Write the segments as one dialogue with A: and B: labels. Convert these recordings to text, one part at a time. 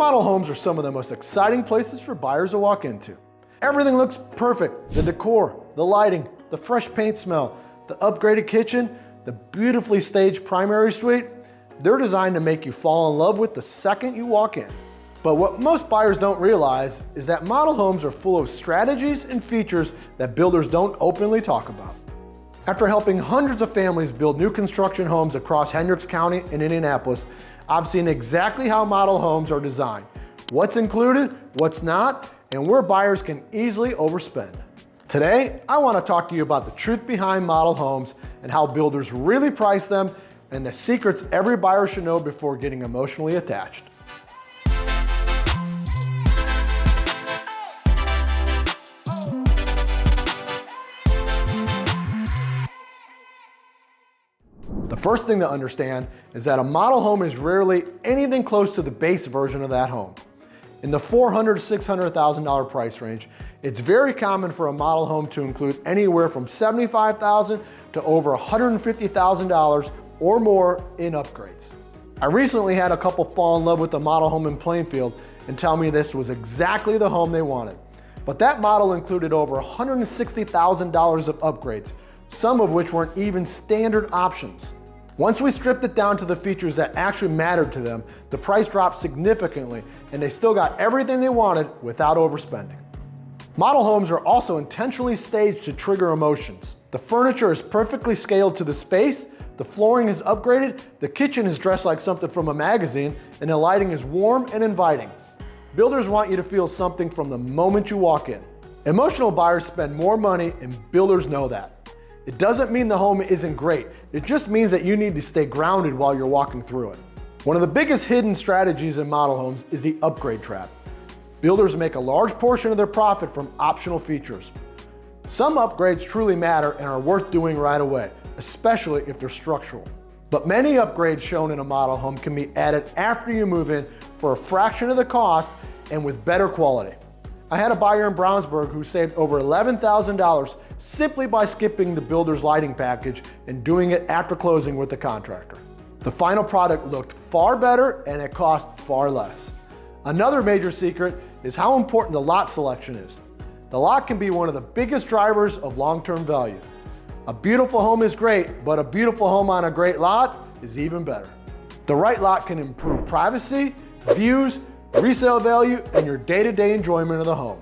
A: Model homes are some of the most exciting places for buyers to walk into. Everything looks perfect. The decor, the lighting, the fresh paint smell, the upgraded kitchen, the beautifully staged primary suite. They're designed to make you fall in love with the second you walk in. But what most buyers don't realize is that model homes are full of strategies and features that builders don't openly talk about. After helping hundreds of families build new construction homes across Hendricks County and Indianapolis, I've seen exactly how model homes are designed, what's included, what's not, and where buyers can easily overspend. Today, I want to talk to you about the truth behind model homes and how builders really price them and the secrets every buyer should know before getting emotionally attached. The first thing to understand is that a model home is rarely anything close to the base version of that home. In the $400,000 to $600,000 price range, it's very common for a model home to include anywhere from $75,000 to over $150,000 or more in upgrades. I recently had a couple fall in love with a model home in Plainfield and tell me this was exactly the home they wanted. But that model included over $160,000 of upgrades, some of which weren't even standard options. Once we stripped it down to the features that actually mattered to them, the price dropped significantly and they still got everything they wanted without overspending. Model homes are also intentionally staged to trigger emotions. The furniture is perfectly scaled to the space, the flooring is upgraded, the kitchen is dressed like something from a magazine, and the lighting is warm and inviting. Builders want you to feel something from the moment you walk in. Emotional buyers spend more money and builders know that. It doesn't mean the home isn't great. It just means that you need to stay grounded while you're walking through it. One of the biggest hidden strategies in model homes is the upgrade trap. Builders make a large portion of their profit from optional features. Some upgrades truly matter and are worth doing right away, especially if they're structural. But many upgrades shown in a model home can be added after you move in for a fraction of the cost and with better quality. I had a buyer in Brownsburg who saved over $11,000 simply by skipping the builder's lighting package and doing it after closing with the contractor. The final product looked far better and it cost far less. Another major secret is how important the lot selection is. The lot can be one of the biggest drivers of long-term value. A beautiful home is great, but a beautiful home on a great lot is even better. The right lot can improve privacy, views, resale value, and your day-to-day enjoyment of the home.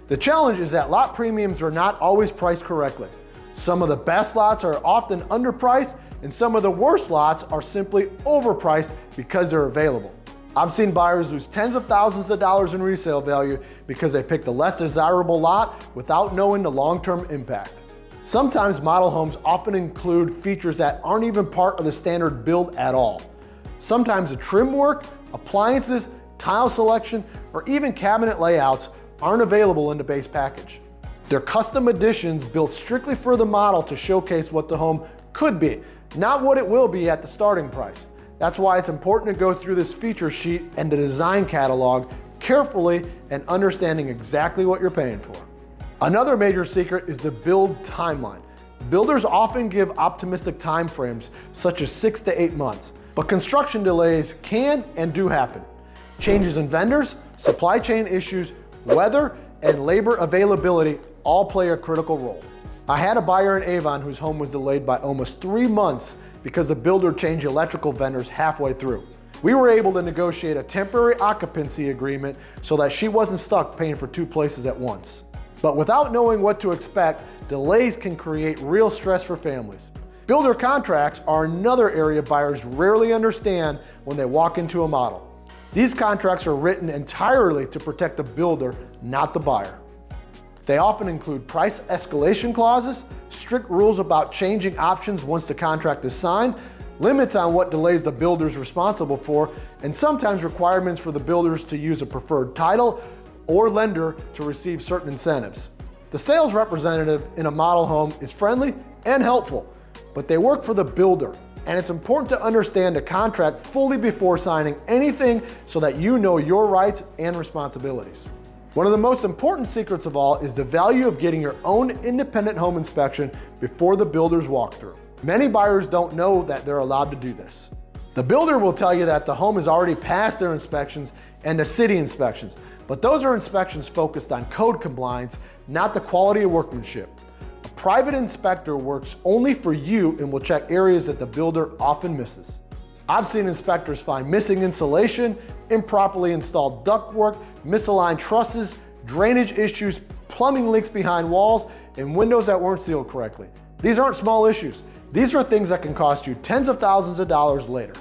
A: The challenge is that lot premiums are not always priced correctly. Some of the best lots are often underpriced, and some of the worst lots are simply overpriced because they're available. I've seen buyers lose tens of thousands of dollars in resale value because they picked a less desirable lot without knowing the long-term impact. Sometimes model homes often include features that aren't even part of the standard build at all. Sometimes the trim work, appliances, tile selection, or even cabinet layouts aren't available in the base package. They're custom additions built strictly for the model to showcase what the home could be, not what it will be at the starting price. That's why it's important to go through this feature sheet and the design catalog carefully and understanding exactly what you're paying for. Another major secret is the build timeline. Builders often give optimistic time frames, such as 6 to 8 months, but construction delays can and do happen. Changes in vendors, supply chain issues, weather, and labor availability all play a critical role. I had a buyer in Avon whose home was delayed by almost 3 months because the builder changed electrical vendors halfway through. We were able to negotiate a temporary occupancy agreement so that she wasn't stuck paying for 2 places at once. But without knowing what to expect, delays can create real stress for families. Builder contracts are another area buyers rarely understand when they walk into a model. These contracts are written entirely to protect the builder, not the buyer. They often include price escalation clauses, strict rules about changing options once the contract is signed, limits on what delays the builder is responsible for, and sometimes requirements for the builders to use a preferred title or lender to receive certain incentives. The sales representative in a model home is friendly and helpful, but they work for the builder. And it's important to understand the contract fully before signing anything so that you know your rights and responsibilities. One of the most important secrets of all is the value of getting your own independent home inspection before the builder's walkthrough. Many buyers don't know that they're allowed to do this. The builder will tell you that the home has already passed their inspections and the city inspections, but those are inspections focused on code compliance, not the quality of workmanship. A private inspector works only for you and will check areas that the builder often misses. I've seen inspectors find missing insulation, improperly installed ductwork, misaligned trusses, drainage issues, plumbing leaks behind walls, and windows that weren't sealed correctly. These aren't small issues. These are things that can cost you tens of thousands of dollars later.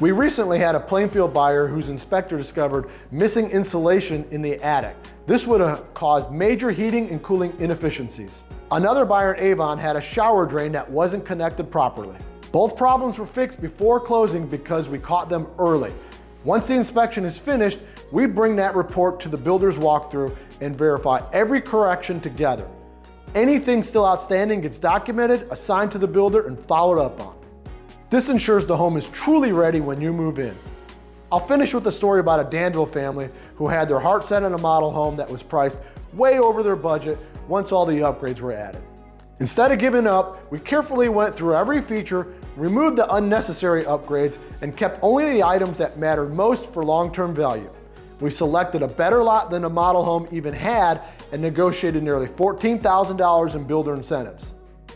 A: We recently had a Plainfield buyer whose inspector discovered missing insulation in the attic. This would have caused major heating and cooling inefficiencies. Another buyer in Avon had a shower drain that wasn't connected properly. Both problems were fixed before closing because we caught them early. Once the inspection is finished, we bring that report to the builder's walkthrough and verify every correction together. Anything still outstanding gets documented, assigned to the builder, and followed up on. This ensures the home is truly ready when you move in. I'll finish with a story about a Danville family who had their heart set on a model home that was priced way over their budget once all the upgrades were added. Instead of giving up, we carefully went through every feature, removed the unnecessary upgrades, and kept only the items that mattered most for long-term value. We selected a better lot than the model home even had and negotiated nearly $14,000 in builder incentives.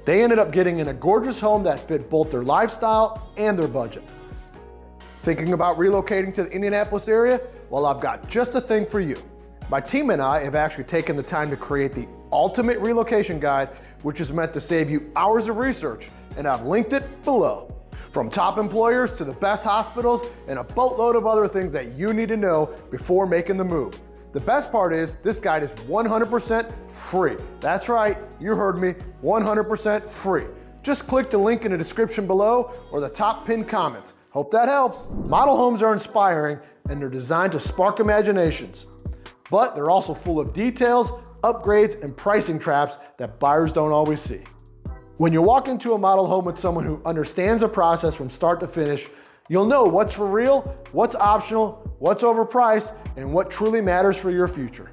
A: They ended up getting in a gorgeous home that fit both their lifestyle and their budget. Thinking about relocating to the Indianapolis area? Well, I've got just a thing for you. My team and I have actually taken the time to create the ultimate relocation guide, which is meant to save you hours of research, and I've linked it below. From top employers to the best hospitals and a boatload of other things that you need to know before making the move. The best part is this guide is 100% free. That's right, you heard me, 100% free. Just click the link in the description below or the top pinned comments. Hope that helps. Model homes are inspiring and they're designed to spark imaginations, but they're also full of details, upgrades, and pricing traps that buyers don't always see. When you walk into a model home with someone who understands the process from start to finish, you'll know what's for real, what's optional, what's overpriced, and what truly matters for your future.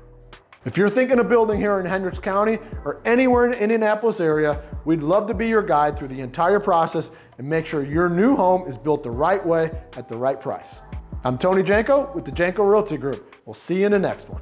A: If you're thinking of building here in Hendricks County or anywhere in the Indianapolis area, we'd love to be your guide through the entire process and make sure your new home is built the right way at the right price. I'm Tony Janko with the Janko Realty Group. We'll see you in the next one.